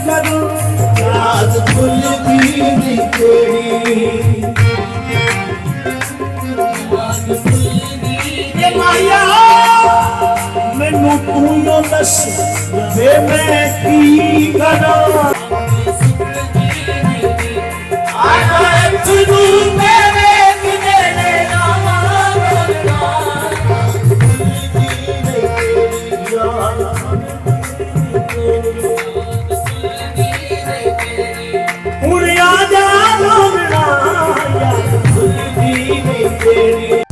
करूं याद भुल दी तेरी माया मैनू तू यो दस वे मैं की करा तू मेरे किने हुण आ जा लोगना याद भुलदी नहीं तेरी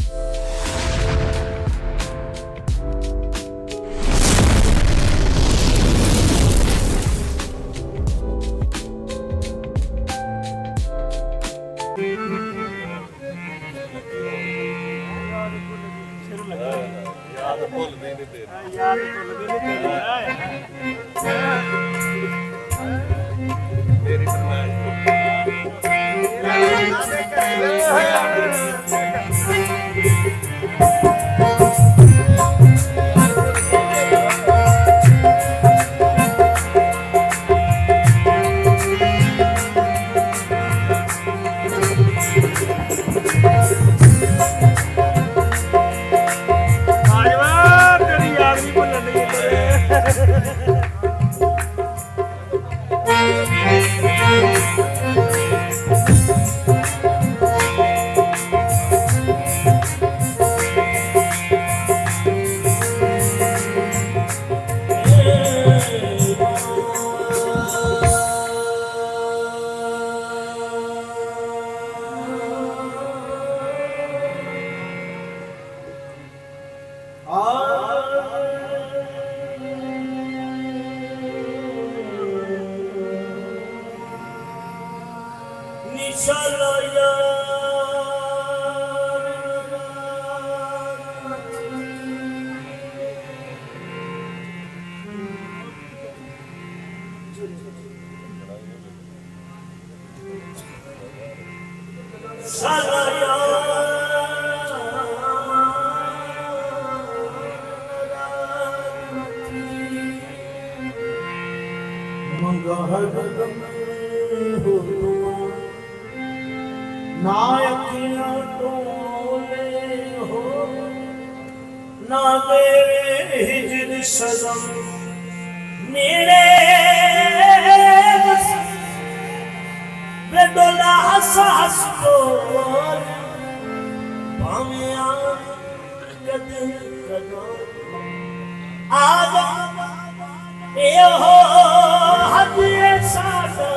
ना अखियां टोले हो ना तेरे हिजर सदम मेरे बेडोला हंस हंस बोल भावे कदम कदम आज ए हो हजे सादा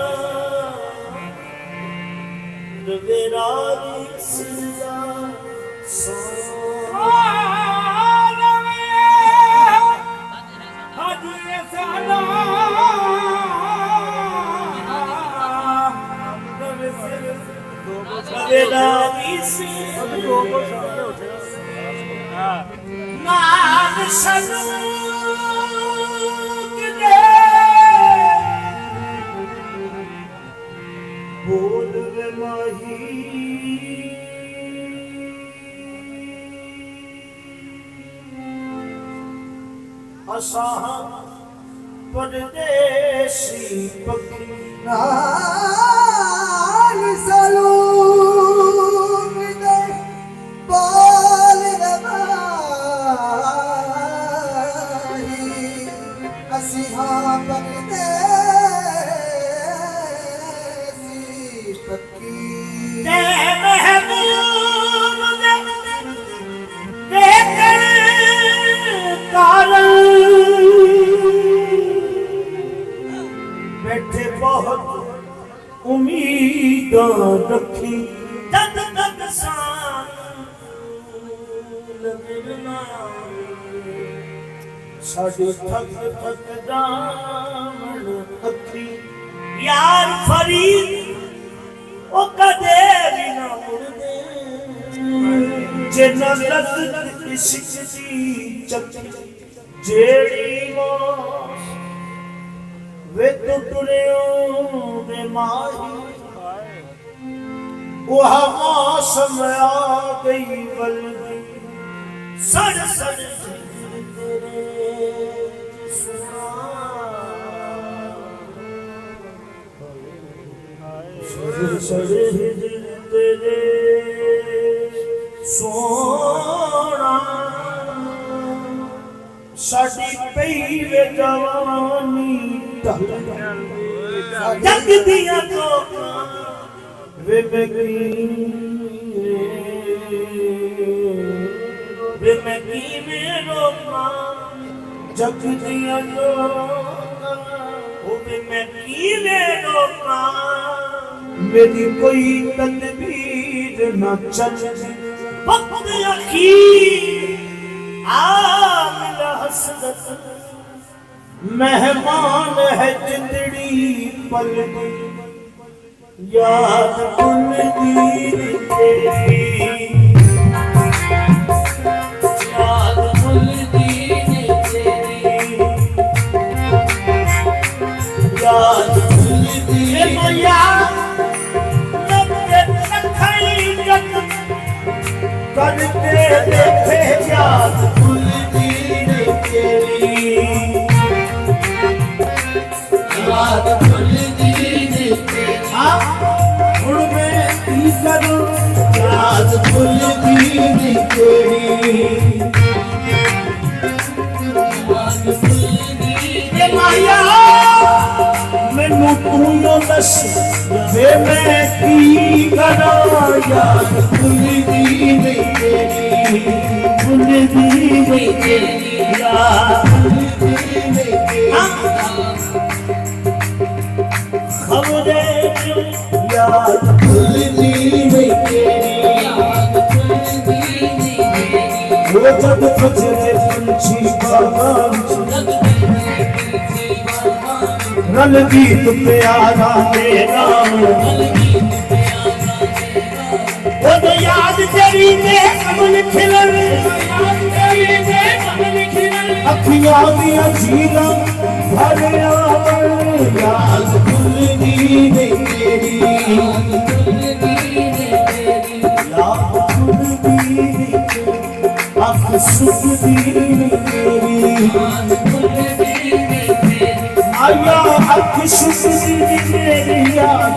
विरागी सिला सो हजे सादा विरागी सिला नाग सनू बोल वे माही असां परदेसी पखी नाल सलूम दे बोल वे माही असां बैठे बहुत उम्मीद रखी जद तक साढ़े थक थक दामन अखी यार फरीद ओ कदे भी ना मुड़दे जे नजरत इश्क दी चक्की जेड़ी मौत वे टुटड़ियों दे माही वह मौसम आ गई बल्कि सड़ सड़ तेरे सुना तेरे सोना साडी पई वे जवानी जग दिया तो वे मैं में रोका जग दिया तो वे मैं में रोका मेरी कोई तदबीर न चल वक्त अखीर आमिल हसरत मेहमान है जिंदड़ी पल याद उन दीन तेरी याद उन दीन तेरी याद उन दीन याद करते देखे याद कुल दीन तेरी याद कुल दीन तेरी हुण मैं की करूं याद कुल दीन तेरी याद कुल दीन माया मैनू तू यो दस वे मैं की करूं याद कुल दीन तेरी कुल दीन तेरी याद कुल दीन तेरी खबरे याद कुल दीन तेरी याद कुल दीन तेरी वो जब फजरे पंछी बागान रल गीत प्यारा तेरा वो तो याद तेरी ने कमल खिलन अखियां दियां झीला भर आवन याद कुल दीन तेरी याद कुल दीन तेरी याद कुल दीन तेरी अख सुख दीन तेरी याद कुल दीन तेरी आया अख सुख दीन तेरी याद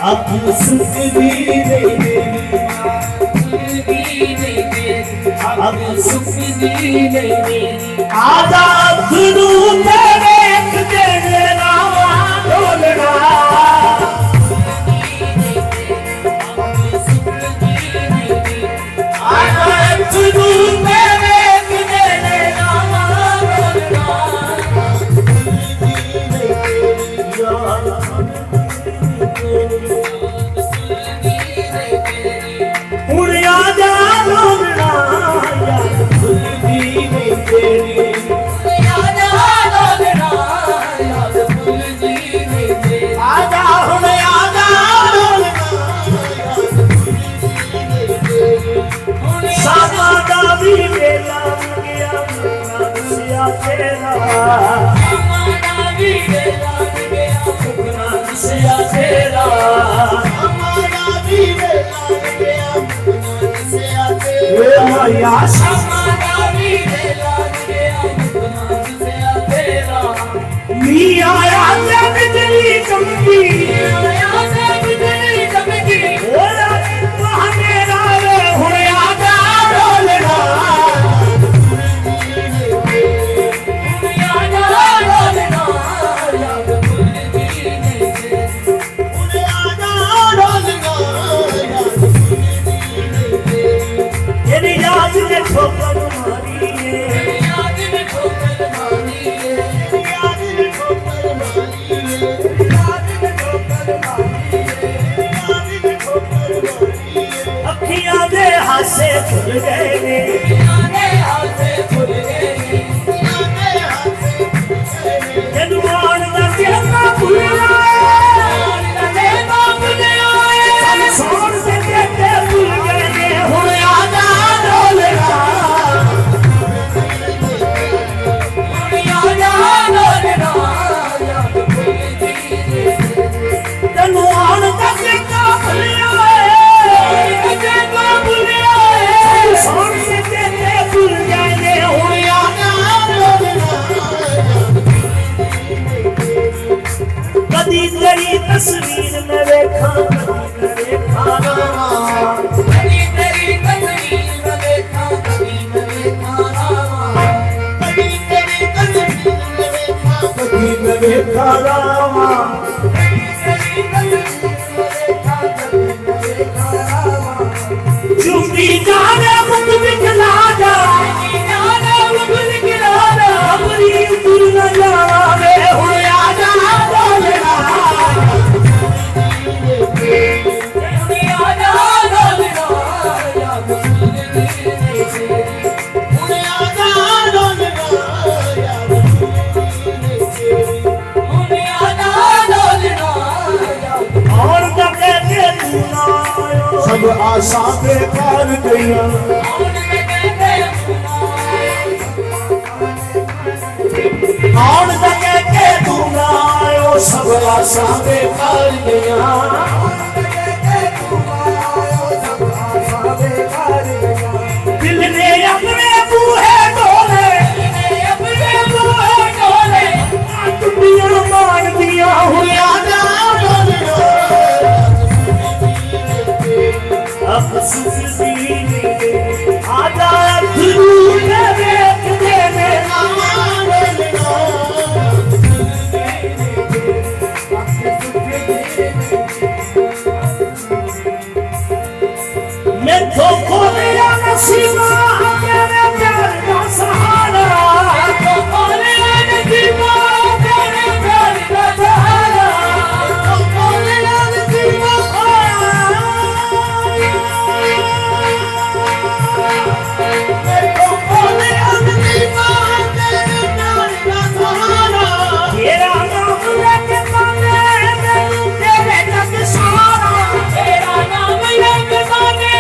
अब सुख दीने अब सुख दीने आजाद गुरु तेरे तेरे नाम ढोलना आजाद गुरु तेरे तेरे नाम तस्वीर न देखा कभी न देखा रामा कभी तेरी तस्वीर न देखा कभी न देखा रामा कभी तेरी तस्वीर न देखा कभी न देखा रामा चुपी जाने मुझ बिखला जा हमारी दूर न जावे हुए आजा बोलना और दके के तू ना आयो सब आशा बेकार गईया और दके के तू ना आयो सब आशा बेकार गईया दिल ने अपने बूहे डोले दुनिया मान दिया हुआ अब सुख दीने आजा धूल देख देने मैं तो खो गया नसीबा तेरे प्यार का सहारा तो खो गया नसीबा तेरे प्यार का सहारा तो खो गया नसीबा तेरा नाम लेके माने मैं तेरे तक सारा तेरा नाम लेके माने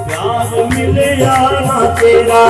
प्यार मिले या ना तेरा